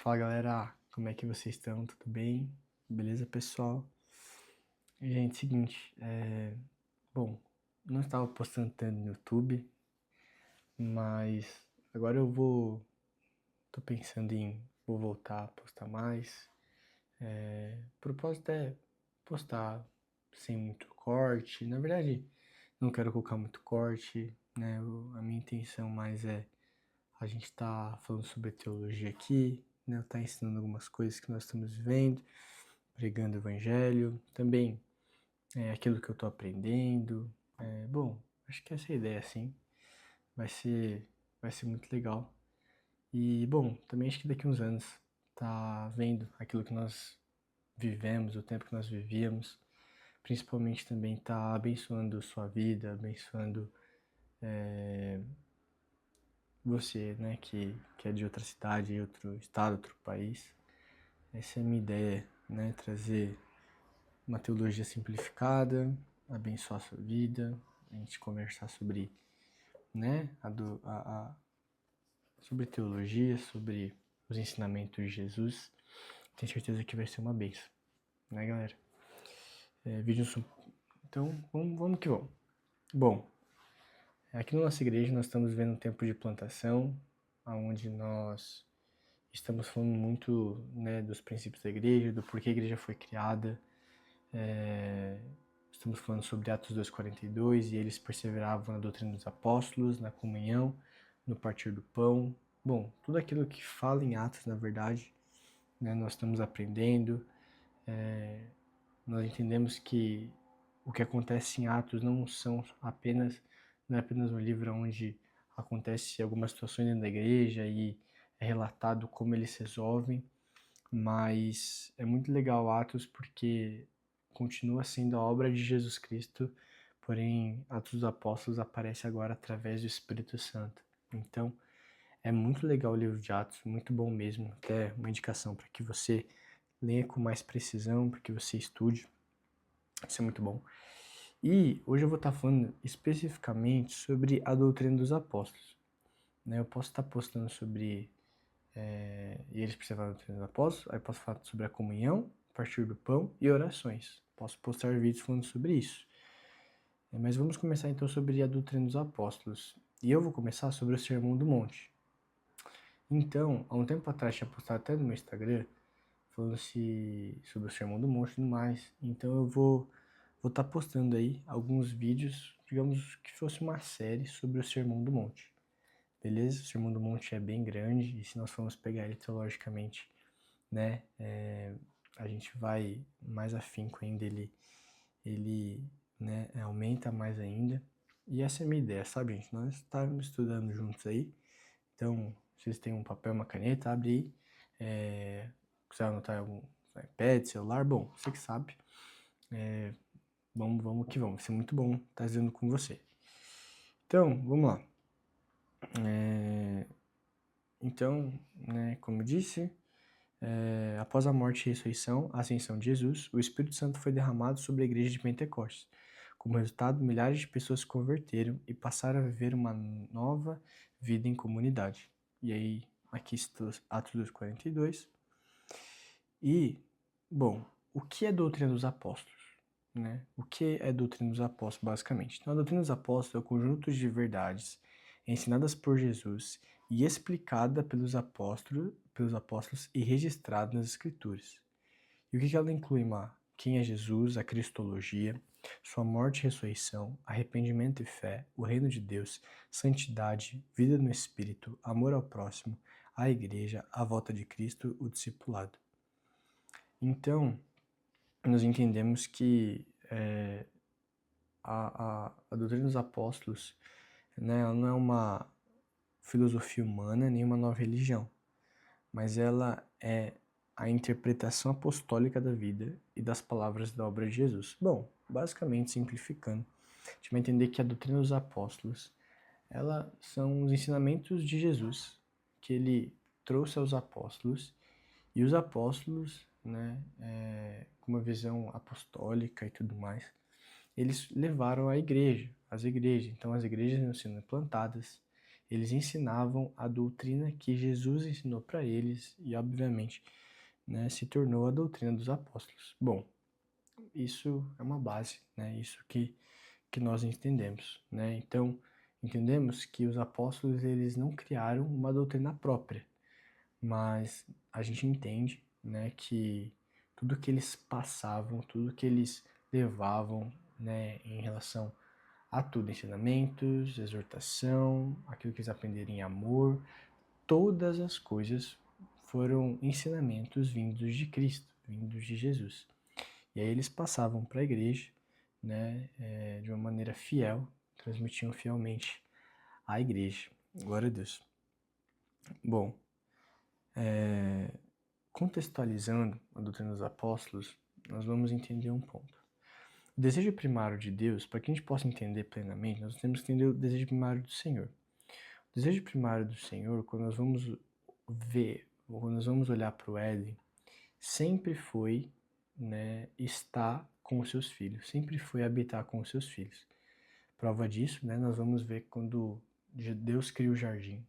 Fala galera, como é que vocês estão? Tudo bem? Beleza, pessoal? Gente, seguinte, bom, não estava postando tanto no YouTube, mas agora tô pensando vou voltar a postar mais. O propósito é postar sem muito corte. Na verdade, não quero colocar muito corte, né? A minha intenção mais é a gente tá falando sobre teologia aqui, né? Tá ensinando algumas coisas que nós estamos vivendo, pregando o evangelho, também aquilo que eu tô aprendendo. Bom, acho que essa é a ideia, sim. Vai ser, vai ser muito legal. E, bom, também acho que daqui uns anos tá vendo aquilo que nós vivemos, o tempo que nós vivíamos, principalmente também tá abençoando sua vida, abençoando você, né, que é de outra cidade, outro estado, outro país. Essa é a minha ideia, né, trazer uma teologia simplificada, abençoar a sua vida, a gente conversar sobre, né, sobre teologia, sobre os ensinamentos de Jesus. Tenho certeza que vai ser uma bênção, né, galera? Então, vamos que vamos. Bom, aqui na nossa igreja nós estamos vivendo um tempo de plantação, onde nós estamos falando muito, né, dos princípios da igreja, do porquê a igreja foi criada. Estamos falando sobre Atos 2:42 e eles perseveravam na doutrina dos apóstolos, na comunhão, no partir do pão. Bom, tudo aquilo que fala em Atos, na verdade, né, nós estamos aprendendo. Nós entendemos que o que acontece em Atos não é apenas um livro onde acontece algumas situações dentro da igreja e é relatado como eles resolvem, mas é muito legal Atos porque continua sendo a obra de Jesus Cristo, porém Atos dos Apóstolos aparece agora através do Espírito Santo. Então, é muito legal o livro de Atos, muito bom mesmo, até uma indicação para que você leia com mais precisão, para que você estude, isso é muito bom. E hoje eu vou estar falando especificamente sobre a doutrina dos apóstolos. Né? Eu posso estar postando sobre e eles precisavam da doutrina dos apóstolos, aí eu posso falar sobre a comunhão, a partir do pão e orações. Posso postar vídeos falando sobre isso. Mas vamos começar então sobre a doutrina dos apóstolos. E eu vou começar sobre o Sermão do Monte. Então, há um tempo atrás tinha postado até no meu Instagram falando sobre o Sermão do Monte e tudo mais. Então eu vou estar postando aí alguns vídeos, digamos que fosse uma série sobre o Sermão do Monte. Beleza? O Sermão do Monte é bem grande e se nós formos pegar ele teologicamente, né, a gente vai mais afinco ainda, ele né, aumenta mais ainda. E essa é a minha ideia, sabe, gente? Nós estamos estudando juntos aí. Então, se vocês têm um papel, uma caneta, abre aí. Quiser anotar em algum iPad, celular, bom, você que sabe. Vamos que vamos. Vai ser muito bom estar estudando com você. Então, vamos lá. Então, né, como eu disse, após a morte e ressurreição, a ascensão de Jesus, o Espírito Santo foi derramado sobre a igreja de Pentecostes. Como resultado, milhares de pessoas se converteram e passaram a viver uma nova vida em comunidade. E aí, aqui está Atos 2:42. E, bom, o que é doutrina dos apóstolos? Né? O que é doutrina dos apóstolos, basicamente? Então, a doutrina dos apóstolos é o conjunto de verdades ensinadas por Jesus e explicada pelos apóstolos e registrada nas Escrituras. E o que ela inclui, Má? Quem é Jesus, a cristologia, sua morte e ressurreição, arrependimento e fé, o reino de Deus, santidade, vida no Espírito, amor ao próximo, a igreja, a volta de Cristo, o discipulado. Então, nós entendemos que a doutrina dos apóstolos, né, ela não é uma filosofia humana nem uma nova religião, mas ela é a interpretação apostólica da vida e das palavras da obra de Jesus. Bom, basicamente, simplificando, a gente vai entender que a doutrina dos apóstolos, ela são os ensinamentos de Jesus que ele trouxe aos apóstolos, e os apóstolos, né, com uma visão apostólica e tudo mais, eles levaram a igreja, as igrejas. Então as igrejas iam sendo plantadas, eles ensinavam a doutrina que Jesus ensinou para eles e, obviamente, né, se tornou a doutrina dos apóstolos. Bom, isso é uma base, né? Isso que nós entendemos, né? Então, entendemos que os apóstolos eles não criaram uma doutrina própria, mas a gente entende, né, que tudo que eles passavam, tudo que eles levavam, né, em relação a tudo, ensinamentos, exortação, aquilo que eles aprenderam em amor, todas as coisas foram ensinamentos vindos de Cristo, vindos de Jesus. E aí eles passavam para a igreja, né, de uma maneira fiel, transmitiam fielmente à igreja. Glória a Deus. Bom, contextualizando a doutrina dos apóstolos, nós vamos entender um ponto. O desejo primário de Deus, para que a gente possa entender plenamente, nós temos que entender o desejo primário do Senhor. O desejo primário do Senhor, quando nós vamos ver, quando nós vamos olhar para o Éden, sempre foi, né, estar com os seus filhos, sempre foi habitar com os seus filhos. Prova disso, né, nós vamos ver quando Deus cria o jardim.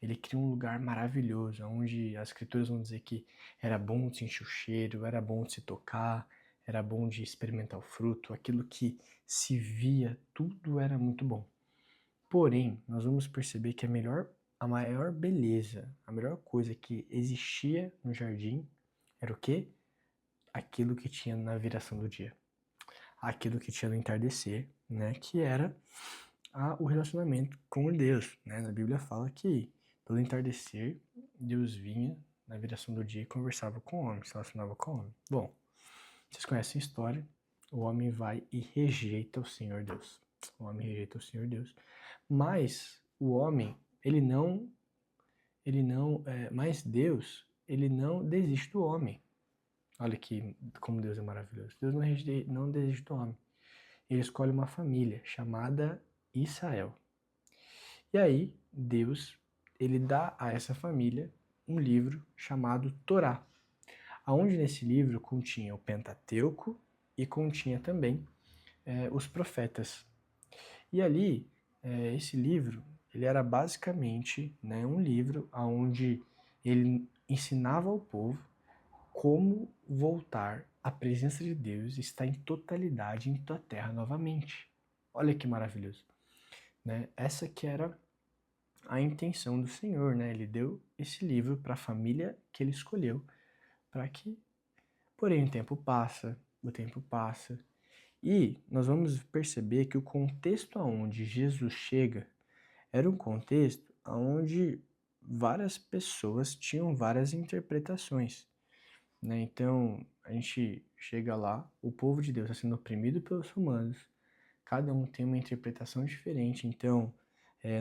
Ele cria um lugar maravilhoso, onde as escrituras vão dizer que era bom de sentir o cheiro, era bom de se tocar, era bom de experimentar o fruto, aquilo que se via, tudo era muito bom. Porém, nós vamos perceber que a maior beleza, a melhor coisa que existia no jardim era o quê? Aquilo que tinha na viração do dia. Aquilo que tinha no entardecer, né? Que era o relacionamento com Deus, né? Na Bíblia fala que pelo entardecer, Deus vinha na viração do dia e conversava com o homem, se relacionava com o homem. Bom, vocês conhecem a história, o homem vai e rejeita o Senhor Deus. O homem rejeita o Senhor Deus. Mas o homem, mas Deus, ele não desiste do homem. Olha que como Deus é maravilhoso. Deus não desiste do homem. Ele escolhe uma família chamada Israel. E aí, Deus, ele dá a essa família um livro chamado Torá, aonde nesse livro continha o Pentateuco e continha também os profetas. E ali, esse livro, ele era basicamente, né, um livro onde ele ensinava ao povo como voltar à presença de Deus e estar em totalidade em tua terra novamente. Olha que maravilhoso, né? Essa que era a intenção do Senhor, né? Ele deu esse livro para a família que ele escolheu, para que, porém, o tempo passa, e nós vamos perceber que o contexto aonde Jesus chega era um contexto onde várias pessoas tinham várias interpretações, né? Então, a gente chega lá, o povo de Deus está sendo oprimido pelos romanos, cada um tem uma interpretação diferente, então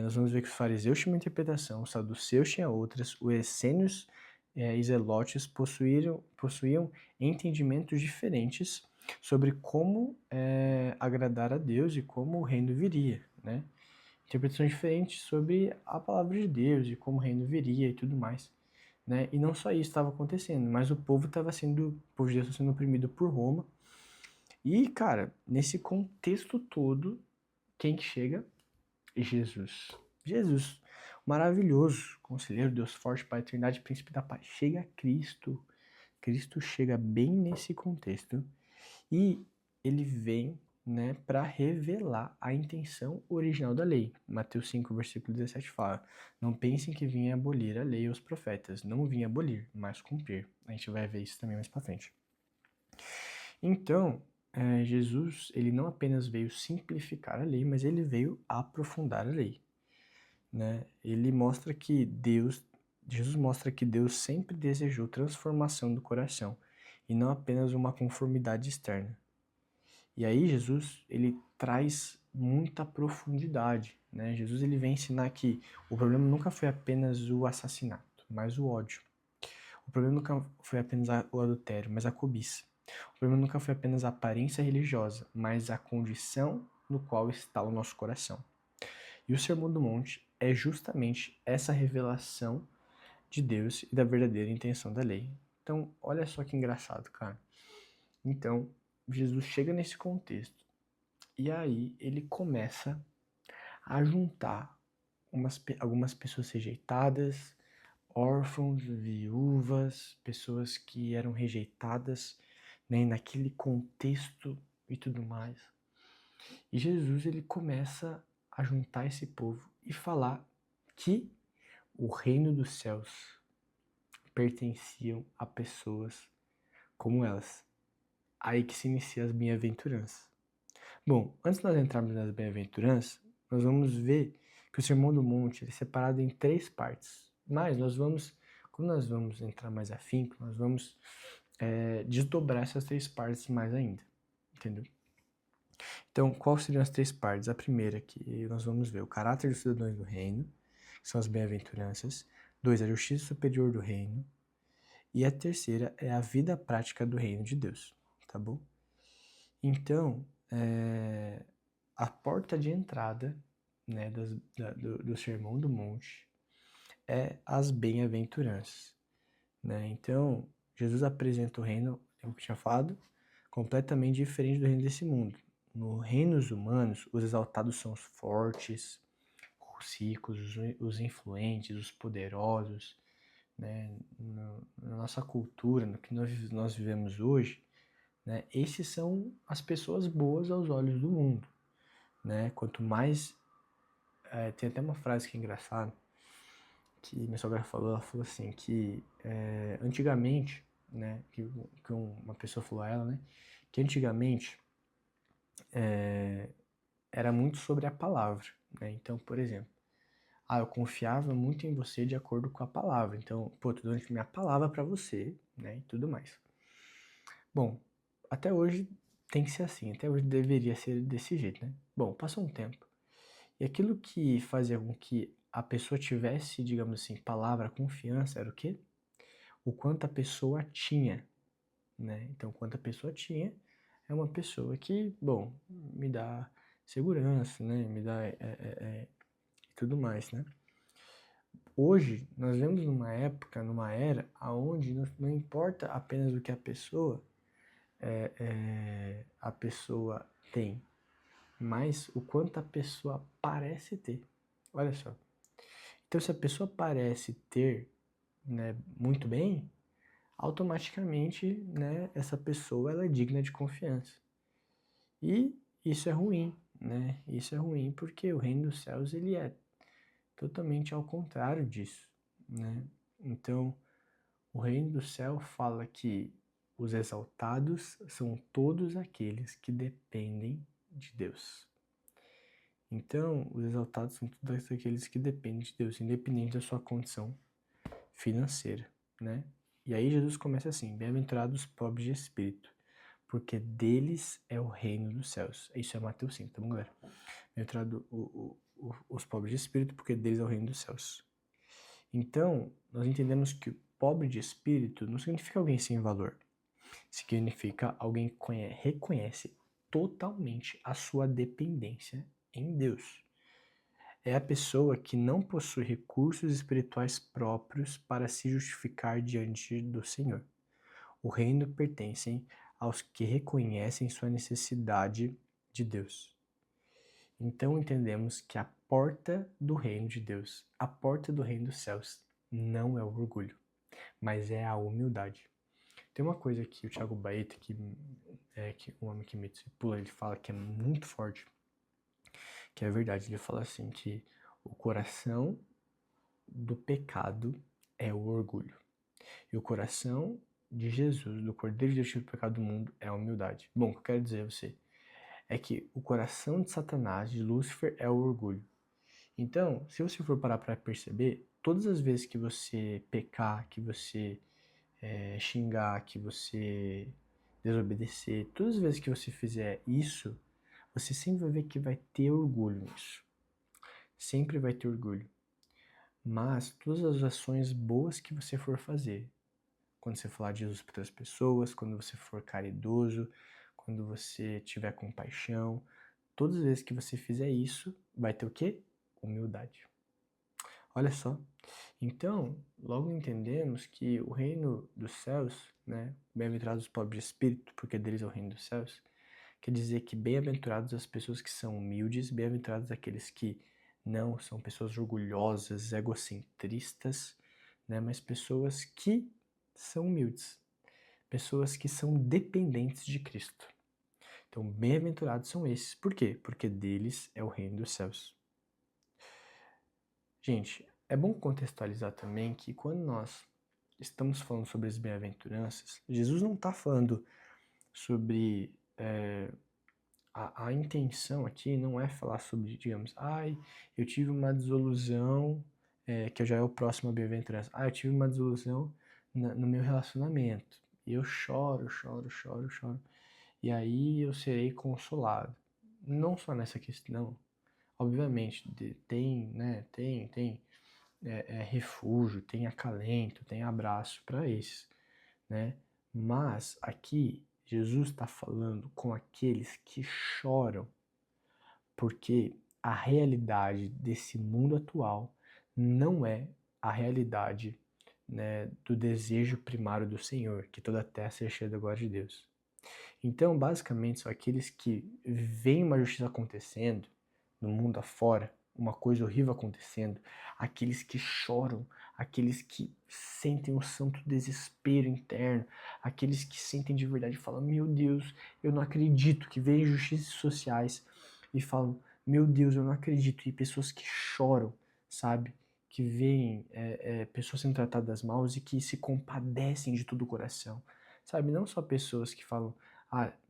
nós vamos ver que os fariseus tinham uma interpretação, os saduceus tinham outras, os essênios e zelotes possuíam entendimentos diferentes sobre como agradar a Deus e como o reino viria, né? Interpretações diferentes sobre a palavra de Deus e como o reino viria e tudo mais, né? E não só isso estava acontecendo, mas o povo de Deus estava sendo oprimido por Roma. E, cara, nesse contexto todo, quem que chega? Jesus. Jesus, maravilhoso, conselheiro, Deus forte, Pai, eternidade, príncipe da paz. Chega Cristo. Cristo chega bem nesse contexto e ele vem, né, para revelar a intenção original da lei. Mateus 5, versículo 17 fala: não pensem que vinha abolir a lei e os profetas. Não vinha abolir, mas cumprir. A gente vai ver isso também mais para frente. Então, Jesus, ele não apenas veio simplificar a lei, mas ele veio aprofundar a lei, né? Jesus mostra que Deus sempre desejou transformação do coração e não apenas uma conformidade externa. E aí Jesus, ele traz muita profundidade, né? Jesus, ele vem ensinar que o problema nunca foi apenas o assassinato, mas o ódio. O problema nunca foi apenas o adultério, mas a cobiça. O problema nunca foi apenas a aparência religiosa, mas a condição no qual está o nosso coração. E o Sermão do Monte é justamente essa revelação de Deus e da verdadeira intenção da lei. Então, olha só que engraçado, cara. Então, Jesus chega nesse contexto e aí ele começa a juntar algumas pessoas rejeitadas, órfãos, viúvas, pessoas que eram rejeitadas, né, naquele contexto e tudo mais. E Jesus, ele começa a juntar esse povo e falar que o reino dos céus pertenciam a pessoas como elas. Aí que se inicia as bem-aventuranças. Bom, antes de nós entrarmos nas bem-aventuranças, nós vamos ver que o Sermão do Monte é separado em 3 partes. Mas quando nós vamos entrar mais afinco, nós vamos desdobrar essas 3 partes mais ainda, entendeu? Então, quais seriam as 3 partes? A primeira que nós vamos ver o caráter dos cidadãos do reino, que são as bem-aventuranças. 2, a justiça superior do reino. E a terceira é a vida prática do reino de Deus, tá bom? Então, a porta de entrada, né, do Sermão do Monte é as bem-aventuranças, né? Então, Jesus apresenta o reino, como eu tinha falado, completamente diferente do reino desse mundo. No reino dos humanos, os exaltados são os fortes, os ricos, os influentes, os poderosos, né? Na nossa cultura, no que nós vivemos hoje, né? Esses são as pessoas boas aos olhos do mundo, né? Quanto mais... tem até uma frase que é engraçada, que minha sogra falou, ela falou assim, que antigamente, né, que uma pessoa falou a ela, né, que antigamente era muito sobre a palavra, né? Então, por exemplo, eu confiava muito em você de acordo com a palavra, então, tô dando minha palavra para você, né, e tudo mais. Bom, até hoje tem que ser assim, até hoje deveria ser desse jeito, né? Bom, passou um tempo, e aquilo que fazia com que a pessoa tivesse, digamos assim, palavra, confiança, era o quê? O quanto a pessoa tinha, né? Então, quanto a pessoa tinha, é uma pessoa que, bom, me dá segurança, né? Me dá tudo mais, né? Hoje, nós vemos numa época, numa era, onde não importa apenas o que a pessoa tem, mas o quanto a pessoa parece ter. Olha só. Então, se a pessoa parece ter, né, muito bem, automaticamente, né, essa pessoa ela é digna de confiança. E isso é ruim, né? Isso é ruim porque o reino dos céus ele é totalmente ao contrário disso, né? Então, o reino do céu fala que os exaltados são todos aqueles que dependem de Deus. Então, os exaltados são todos aqueles que dependem de Deus, independente da sua condição financeira, né? E aí Jesus começa assim: bem-aventurados os pobres de espírito, porque deles é o reino dos céus. Isso é Mateus 5, tá bom, galera? Bem-aventurados os pobres de espírito, porque deles é o reino dos céus. Então, nós entendemos que pobre de espírito não significa alguém sem valor. Significa alguém que reconhece totalmente a sua dependência em Deus. É a pessoa que não possui recursos espirituais próprios para se justificar diante do Senhor. O reino pertence aos que reconhecem sua necessidade de Deus. Então entendemos que a porta do reino de Deus, a porta do reino dos céus, não é o orgulho, mas é a humildade. Tem uma coisa que o Thiago Baeta, que um homem que me discipula, ele fala que é muito forte, que é verdade. Ele fala assim que o coração do pecado é o orgulho. E o coração de Jesus, do Cordeiro de Deus, que tira o pecado do mundo, é a humildade. Bom, o que eu quero dizer a você é que o coração de Satanás, de Lúcifer, é o orgulho. Então, se você for parar para perceber, todas as vezes que você pecar, que você xingar, que você desobedecer, todas as vezes que você fizer isso, você sempre vai ver que vai ter orgulho nisso. Sempre vai ter orgulho. Mas todas as ações boas que você for fazer, quando você falar de Jesus para outras pessoas, quando você for caridoso, quando você tiver compaixão, todas as vezes que você fizer isso, vai ter o quê? Humildade. Olha só. Então, logo entendemos que o reino dos céus, né, bem-aventurados os pobres de espírito, porque deles é o reino dos céus, quer dizer que bem-aventurados as pessoas que são humildes, bem-aventurados aqueles que Não, são pessoas orgulhosas, egocentristas, né? Mas pessoas que são humildes, pessoas que são dependentes de Cristo. Então, bem-aventurados são esses. Por quê? Porque deles é o reino dos céus. Gente, é bom contextualizar também que quando nós estamos falando sobre as bem-aventuranças, Jesus não está falando sobre... a intenção aqui não é falar sobre, digamos, eu tive uma desilusão, que já é o próximo a bem-aventurança. Eu tive uma desilusão no meu relacionamento. E eu choro, choro, choro, choro. E aí eu serei consolado. Não só nessa questão. Obviamente, tem, né, tem refúgio, tem acalento, tem abraço para esses, né? Mas aqui Jesus está falando com aqueles que choram, porque a realidade desse mundo atual não é a realidade, né, do desejo primário do Senhor, que toda a terra seja cheia da glória de Deus. Então, basicamente, são aqueles que veem uma justiça acontecendo no mundo afora, uma coisa horrível acontecendo, aqueles que choram, aqueles que sentem um santo desespero interno, aqueles que sentem de verdade e falam, meu Deus, eu não acredito, que veem injustiças sociais e falam, meu Deus, eu não acredito, e pessoas que choram, sabe? Que veem pessoas sendo tratadas mal e que se compadecem de todo o coração, sabe? Não só pessoas que falam,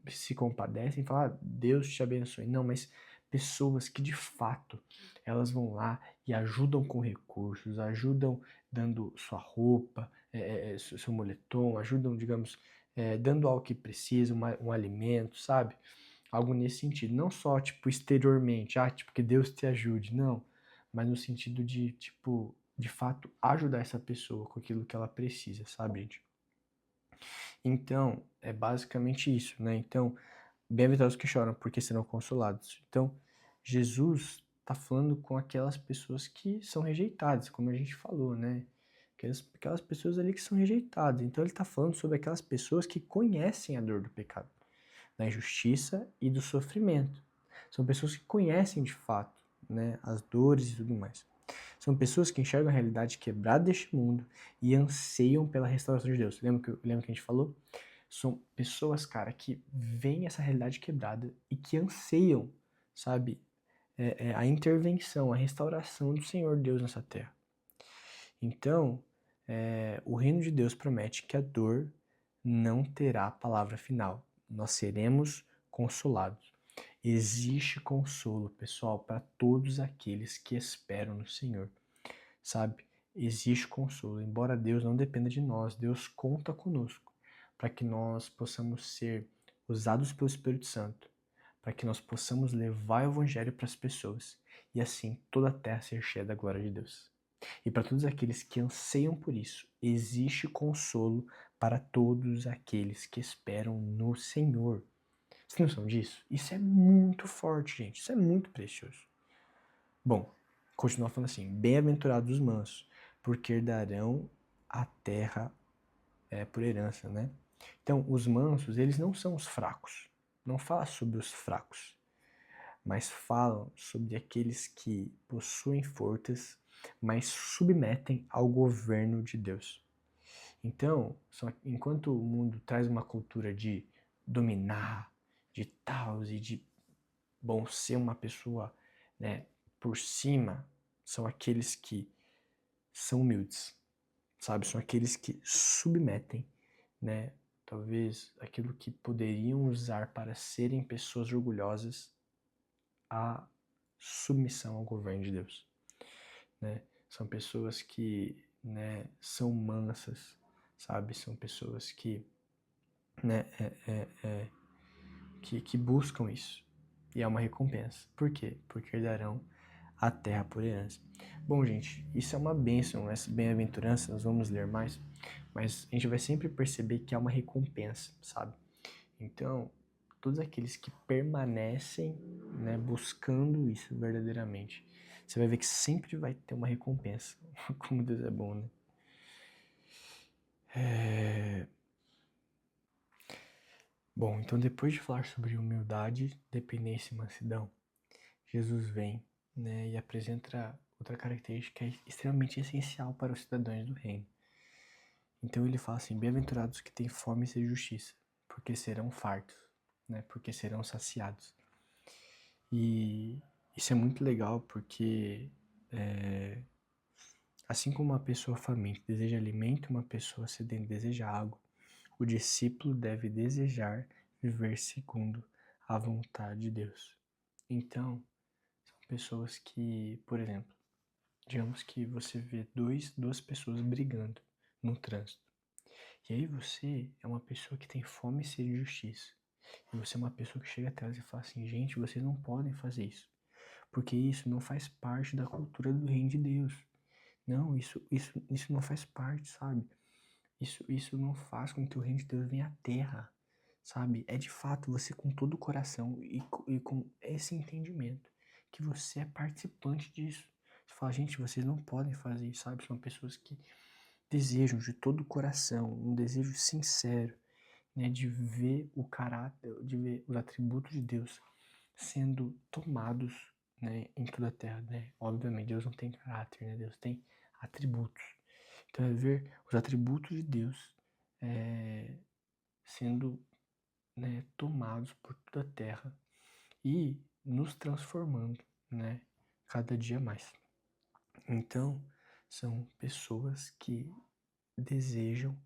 se compadecem, falam, Deus te abençoe. Não, mas pessoas que de fato elas vão lá e ajudam com recursos, ajudam dando sua roupa, seu moletom, ajudam, digamos, dando algo que precisa, um alimento, sabe? Algo nesse sentido. Não só, tipo, exteriormente, tipo, que Deus te ajude, não. Mas no sentido de, tipo, de fato, ajudar essa pessoa com aquilo que ela precisa, sabe, gente? Então, é basicamente isso, né? Então, bem-aventurados que choram, porque serão consolados. Então, Jesus está falando com aquelas pessoas que são rejeitadas, como a gente falou, né? Aquelas pessoas ali que são rejeitadas. Então, ele está falando sobre aquelas pessoas que conhecem a dor do pecado, da injustiça e do sofrimento. São pessoas que conhecem de fato, né, as dores e tudo mais. São pessoas que enxergam a realidade quebrada deste mundo e anseiam pela restauração de Deus. Lembra que a gente falou? São pessoas, cara, que veem essa realidade quebrada e que anseiam, sabe, a intervenção, a restauração do Senhor Deus nessa terra. Então, o reino de Deus promete que a dor não terá a palavra final. Nós seremos consolados. Existe consolo, pessoal, para todos aqueles que esperam no Senhor, sabe? Existe consolo. Embora Deus não dependa de nós, Deus conta conosco para que nós possamos ser usados pelo Espírito Santo, para que nós possamos levar o Evangelho para as pessoas e assim toda a terra ser cheia da glória de Deus. E para todos aqueles que anseiam por isso, existe consolo para todos aqueles que esperam no Senhor. Vocês têm noção disso? Isso é muito forte, gente. Isso é muito precioso. Bom, continua falando assim: bem-aventurados os mansos, porque herdarão a terra por herança, né? Então, os mansos, eles não são os fracos. Não fala sobre os fracos, mas falam sobre aqueles que possuem forças, mas submetem ao governo de Deus. Então, enquanto o mundo traz uma cultura de dominar, de tal e de, bom, ser uma pessoa, né, por cima, são aqueles que são humildes, sabe? São aqueles que submetem, né? Talvez aquilo que poderiam usar para serem pessoas orgulhosas à submissão ao governo de Deus, né? São pessoas que, né, são mansas, sabe? São pessoas que, né, que buscam isso. E é uma recompensa. Por quê? Porque herdarão a terra por herança. Bom, gente, isso é uma bênção, essa bem-aventurança, nós vamos ler mais, mas a gente vai sempre perceber que há uma recompensa, sabe? Então, todos aqueles que permanecem, né, buscando isso verdadeiramente, você vai ver que sempre vai ter uma recompensa. Como Deus é bom, né? Bom, então depois de falar sobre humildade, dependência e mansidão, Jesus vem né, e apresenta outra característica que é extremamente essencial para os cidadãos do reino. Então ele fala assim: bem-aventurados que têm fome e sede de justiça, porque serão fartos, né, porque serão saciados. E isso é muito legal porque assim como uma pessoa faminta deseja alimento, uma pessoa sedenta deseja água, o discípulo deve desejar viver segundo a vontade de Deus. Então, são pessoas que, por exemplo, digamos que você vê duas pessoas brigando no trânsito. E aí você é uma pessoa que tem fome e sede de justiça. E você é uma pessoa que chega até elas e fala assim: gente, vocês não podem fazer isso. Porque isso não faz parte da cultura do reino de Deus. Não, isso não faz parte, sabe? Isso não faz com que o reino de Deus venha à terra, sabe? É de fato você com todo o coração e com esse entendimento que você é participante disso. Você fala, gente, vocês não podem fazer isso, sabe? São pessoas que desejam de todo o coração, um desejo sincero, né, de ver o caráter, de ver os atributos de Deus sendo tomados, né, em toda a terra, né? Obviamente, Deus não tem caráter, né? Deus tem atributos. Então, é ver os atributos de Deus sendo, né, tomados por toda a terra e nos transformando, né, cada dia mais. Então, são pessoas que desejam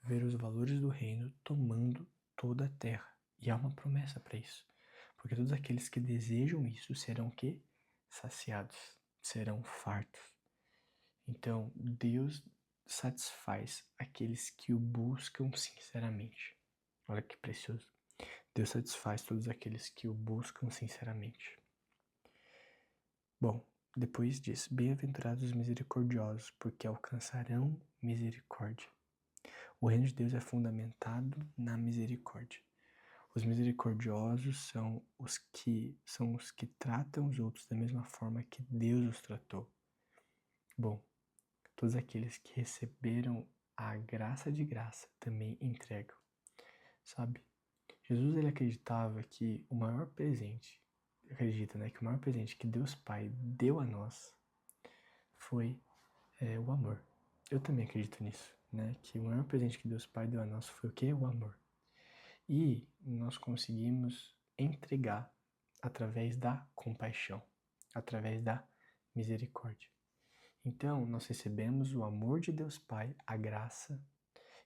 ver os valores do reino tomando toda a terra. E há uma promessa para isso. Porque todos aqueles que desejam isso serão que? Saciados, serão fartos. Então, Deus satisfaz aqueles que o buscam sinceramente. Olha que precioso. Deus satisfaz todos aqueles que o buscam sinceramente. Bom, depois diz: bem-aventurados os misericordiosos, porque alcançarão misericórdia. O reino de Deus é fundamentado na misericórdia. Os misericordiosos são os que tratam os outros da mesma forma que Deus os tratou. Bom, todos aqueles que receberam a graça de graça também entregam, sabe? Jesus ele acreditava que o maior presente, acredita, né, que o maior presente que Deus Pai deu a nós foi o amor. Eu também acredito nisso, né, que o maior presente que Deus Pai deu a nós foi o quê? O amor. E nós conseguimos entregar através da compaixão, através da misericórdia. Então, nós recebemos o amor de Deus Pai, a graça,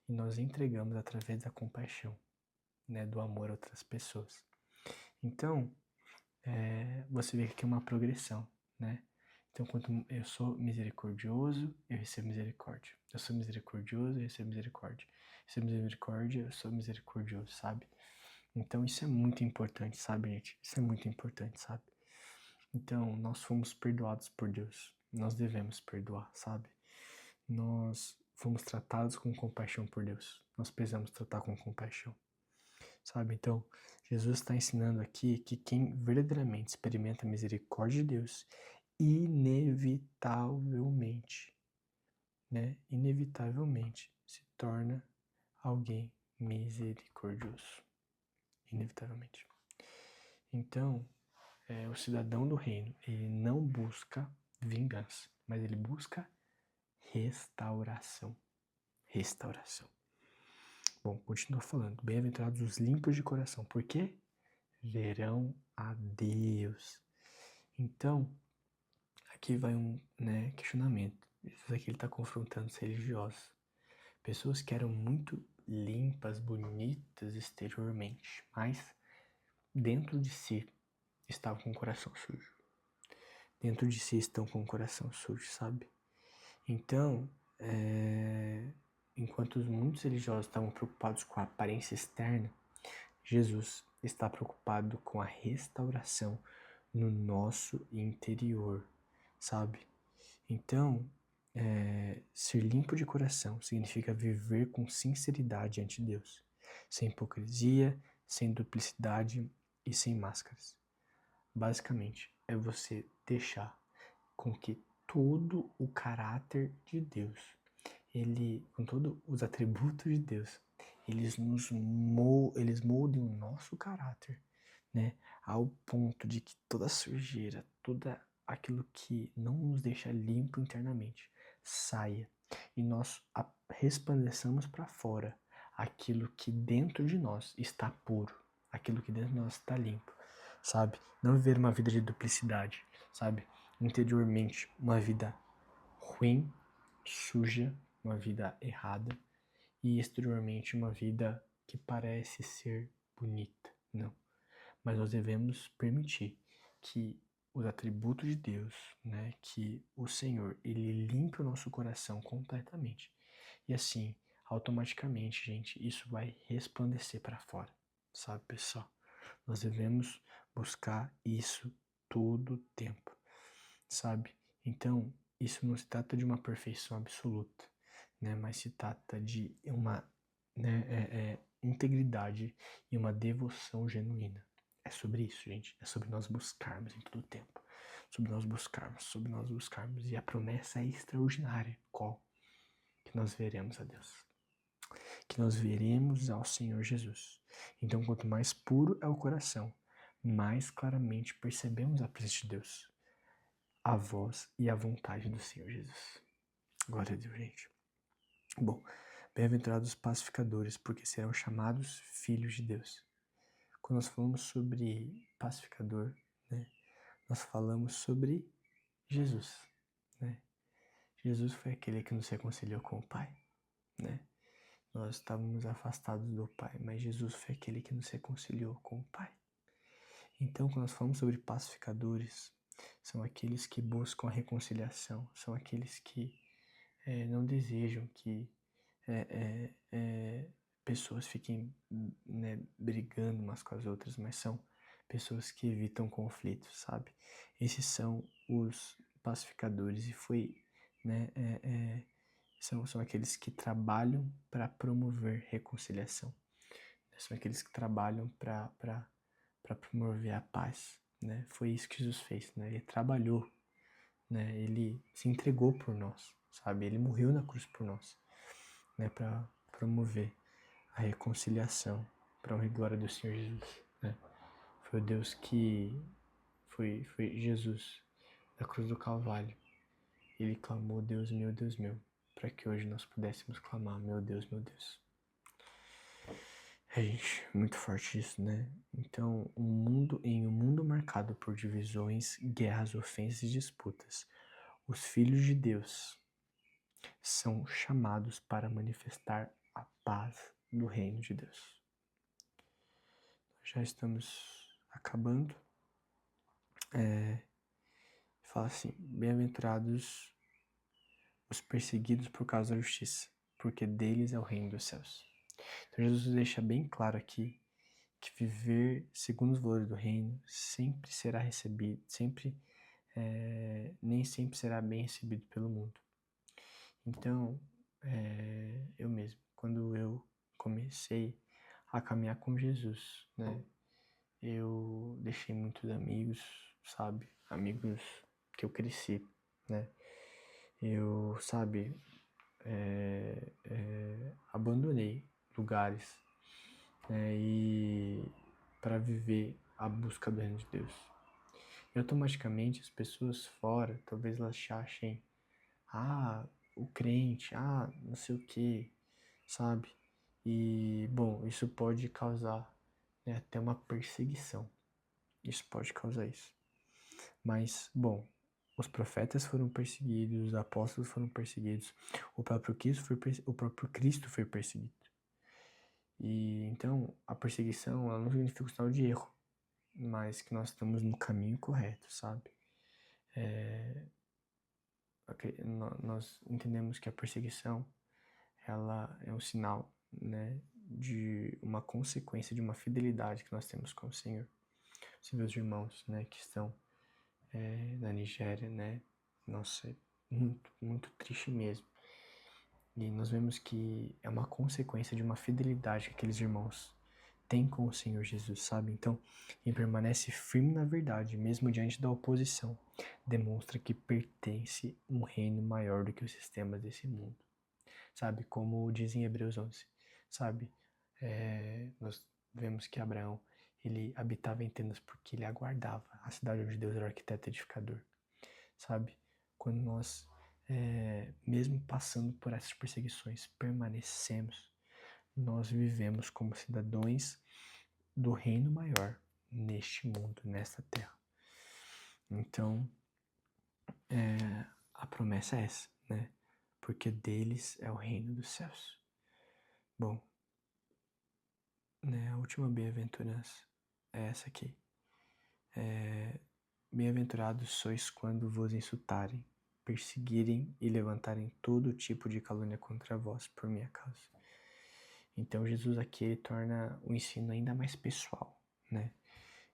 e nós entregamos através da compaixão, né, do amor a outras pessoas. Então, você vê que aqui é uma progressão, né? Então, quanto eu sou misericordioso, eu recebo misericórdia. Eu sou misericordioso, eu recebo misericórdia. Eu recebo misericórdia, eu sou misericordioso, sabe? Então, isso é muito importante, sabe, gente? Isso é muito importante, sabe? Então, nós fomos perdoados por Deus. Nós devemos perdoar, sabe? Nós fomos tratados com compaixão por Deus. Nós precisamos tratar com compaixão, sabe? Então, Jesus está ensinando aqui que quem verdadeiramente experimenta a misericórdia de Deus, inevitavelmente, né? Inevitavelmente se torna alguém misericordioso. Inevitavelmente. Então, o cidadão do reino, ele não busca vingança, mas ele busca restauração. Restauração. Bom, continua falando. Bem-aventurados os limpos de coração. Por quê? Verão a Deus. Então, aqui vai um questionamento. Isso aqui ele está confrontando os religiosos. Pessoas que eram muito limpas, bonitas exteriormente, mas dentro de si estavam com o coração sujo. Dentro de si estão com o coração sujo, sabe? Então, enquanto muitos religiosos estavam preocupados com a aparência externa, Jesus está preocupado com a restauração no nosso interior, sabe? Então, ser limpo de coração significa viver com sinceridade ante Deus, sem hipocrisia, sem duplicidade e sem máscaras. Basicamente, é você deixar com que todo o caráter de Deus, com todos os atributos de Deus, eles moldem o nosso caráter, né? Ao ponto de que toda sujeira, toda aquilo que não nos deixa limpo internamente saia e nós resplandeçamos para fora aquilo que dentro de nós está puro, aquilo que dentro de nós está limpo, sabe? Não viver uma vida de duplicidade, sabe? Interiormente, uma vida ruim, suja, uma vida errada, e exteriormente uma vida que parece ser bonita. Não. Mas nós devemos permitir que os atributos de Deus, né, que o Senhor, ele limpe o nosso coração completamente. E assim, automaticamente, gente, isso vai resplandecer para fora, sabe, pessoal? Nós devemos buscar isso todo o tempo, sabe? Então, isso não se trata de uma perfeição absoluta, né? Mas se trata de uma, né, integridade e uma devoção genuína. É sobre isso, gente. É sobre nós buscarmos em todo o tempo. Sobre nós buscarmos, sobre nós buscarmos. E a promessa é extraordinária. Qual? Que nós veremos a Deus. Que nós veremos ao Senhor Jesus. Então, quanto mais puro é o coração, mais claramente percebemos a presença de Deus, a voz e a vontade do Senhor Jesus. Glória a Deus, gente. Bom, bem-aventurados os pacificadores, porque serão chamados filhos de Deus. Quando nós falamos sobre pacificador, né, nós falamos sobre Jesus, né? Jesus foi aquele que nos reconciliou com o Pai, né? Nós estávamos afastados do Pai, mas Jesus foi aquele que nos reconciliou com o Pai. Então, quando nós falamos sobre pacificadores, são aqueles que buscam a reconciliação, são aqueles que não desejam que pessoas fiquem, né, brigando umas com as outras, mas são pessoas que evitam conflitos, sabe? Esses são os pacificadores e foi, né, são aqueles que trabalham para promover reconciliação, são aqueles que trabalham para promover a paz, né? Foi isso que Jesus fez, né? Ele trabalhou, né? Ele se entregou por nós, sabe? Ele morreu na cruz por nós, né? Para promover a reconciliação, para honra e glória do Senhor Jesus, né? Foi o Deus que foi Jesus da cruz do Calvário. Ele clamou: Deus meu, para que hoje nós pudéssemos clamar: meu Deus, meu Deus. Gente, muito forte isso, né? Então, em um mundo marcado por divisões, guerras, ofensas e disputas, os filhos de Deus são chamados para manifestar a paz do reino de Deus. Já estamos acabando. Fala assim: bem-aventurados os perseguidos por causa da justiça, porque deles é o reino dos céus. Então Jesus deixa bem claro aqui que viver segundo os valores do reino sempre será recebido, nem sempre será bem recebido pelo mundo. Então, eu mesmo, quando eu comecei a caminhar com Jesus, né, eu deixei muitos amigos, sabe, amigos que eu cresci, né, eu, sabe, abandonei lugares, né, e para viver a busca do reino de Deus. E automaticamente as pessoas fora, talvez elas achem, o crente, não sei o que, sabe? E, bom, isso pode causar, né, até uma perseguição. Isso pode causar isso. Mas, bom, os profetas foram perseguidos, os apóstolos foram perseguidos, o próprio Cristo foi perseguido. E então a perseguição, ela não significa um sinal de erro, mas que nós estamos no caminho correto, sabe? Nós entendemos que a perseguição, ela é um sinal, né, de uma consequência de uma fidelidade que nós temos com o Senhor. Os meus irmãos, né, que estão na Nigéria, né, nossa, é muito, muito triste mesmo. E nós vemos que é uma consequência de uma fidelidade que aqueles irmãos têm com o Senhor Jesus, sabe? Então, quem permanece firme na verdade, mesmo diante da oposição, demonstra que pertence a um reino maior do que os sistemas desse mundo, sabe? Como diz em Hebreus 11, sabe? Nós vemos que Abraão, ele habitava em tendas porque ele aguardava a cidade onde Deus era o arquiteto edificador. sabe? Quando nós, mesmo passando por essas perseguições, permanecemos, nós vivemos como cidadãos do reino maior neste mundo, nesta terra. Então, a promessa é essa, né? Porque deles é o reino dos céus. Bom, né, a última bem-aventurança é essa aqui. Bem-aventurados sois quando vos insultarem, perseguirem e levantarem todo tipo de calúnia contra vós por minha causa. Então Jesus aqui ele torna o ensino ainda mais pessoal, né?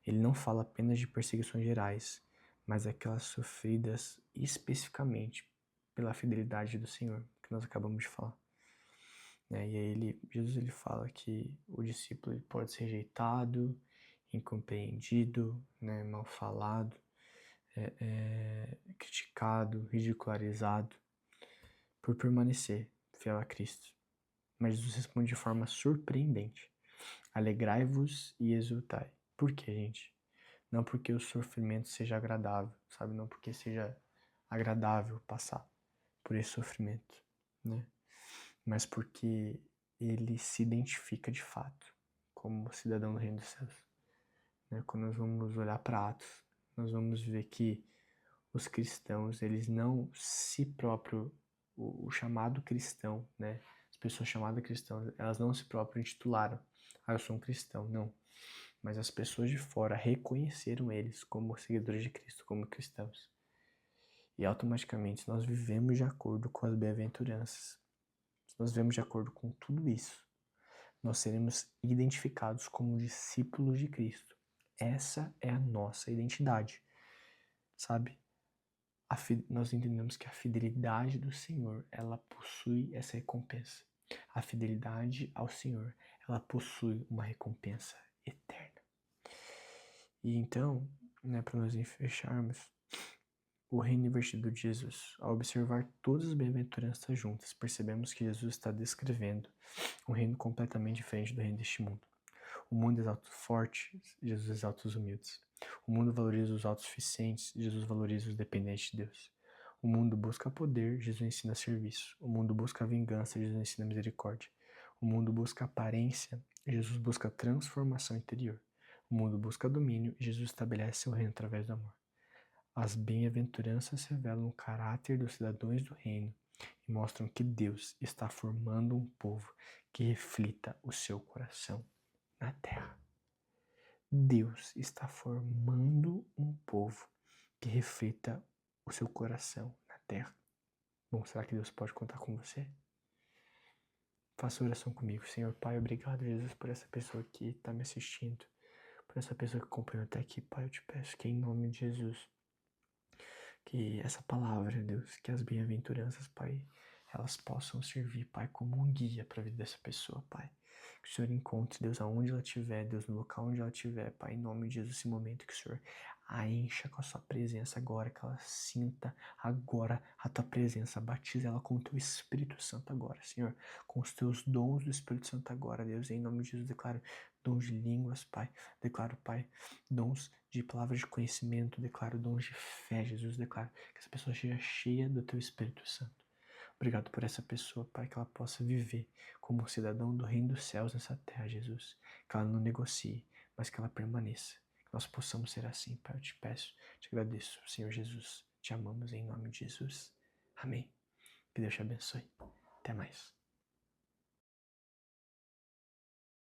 Ele não fala apenas de perseguições gerais, mas aquelas sofridas especificamente pela fidelidade do Senhor, que nós acabamos de falar. Né? E aí Jesus ele fala que o discípulo ele pode ser rejeitado, incompreendido, né? Mal falado, criticado, ridicularizado por permanecer fiel a Cristo. Mas Jesus responde de forma surpreendente: alegrai-vos e exultai. Por quê, gente? Não porque o sofrimento seja agradável, sabe? Não porque seja agradável passar por esse sofrimento, né? Mas porque ele se identifica de fato como cidadão do reino dos céus. Né? Quando nós vamos olhar para Atos, nós vamos ver que os cristãos, eles não se próprio, o chamado cristão, né? As pessoas chamadas cristãos, elas não se próprio intitularam: ah, eu sou um cristão, não. Mas as pessoas de fora reconheceram eles como seguidores de Cristo, como cristãos. E automaticamente nós vivemos de acordo com as bem-aventuranças. Se nós vivemos de acordo com tudo isso, nós seremos identificados como discípulos de Cristo. Essa é a nossa identidade, sabe? Nós entendemos que a fidelidade do Senhor, ela possui essa recompensa. A fidelidade ao Senhor, ela possui uma recompensa eterna. E então, né, para nós fecharmos, o reino invertido de Jesus. Ao observar todas as bem-aventuranças juntas, percebemos que Jesus está descrevendo um reino completamente diferente do reino deste mundo. O mundo exalta os fortes, Jesus exalta os humildes. O mundo valoriza os autossuficientes, Jesus valoriza os dependentes de Deus. O mundo busca poder, Jesus ensina serviço. O mundo busca vingança, Jesus ensina misericórdia. O mundo busca aparência, Jesus busca transformação interior. O mundo busca domínio, Jesus estabelece seu reino através do amor. As bem-aventuranças revelam o caráter dos cidadãos do reino e mostram que Deus está formando um povo que reflita o seu coração na terra. Deus está formando um povo que reflita o seu coração na terra. Bom, será que Deus pode contar com você? Faça oração comigo. Senhor Pai, obrigado, Jesus, por essa pessoa que está me assistindo, por essa pessoa que acompanhou até aqui. Pai, eu te peço que em nome de Jesus, que essa palavra, Deus, que as bem-aventuranças, Pai, elas possam servir, Pai, como um guia para a vida dessa pessoa, Pai. Que o Senhor encontre, Deus, aonde ela estiver, Deus, no local onde ela estiver, Pai, em nome de Jesus, esse momento que o Senhor a encha com a sua presença agora, que ela sinta agora a tua presença, batiza ela com o teu Espírito Santo agora, Senhor, com os teus dons do Espírito Santo agora, Deus, em nome de Jesus, declaro dons de línguas, Pai, declaro, Pai, dons de palavras de conhecimento, declaro dons de fé, Jesus, declaro que essa pessoa seja cheia do teu Espírito Santo. Obrigado por essa pessoa, Pai, que ela possa viver como um cidadão do reino dos céus nessa terra, Jesus. Que ela não negocie, mas que ela permaneça. Que nós possamos ser assim, Pai. Eu te peço, te agradeço, Senhor Jesus. Te amamos em nome de Jesus. Amém. Que Deus te abençoe. Até mais.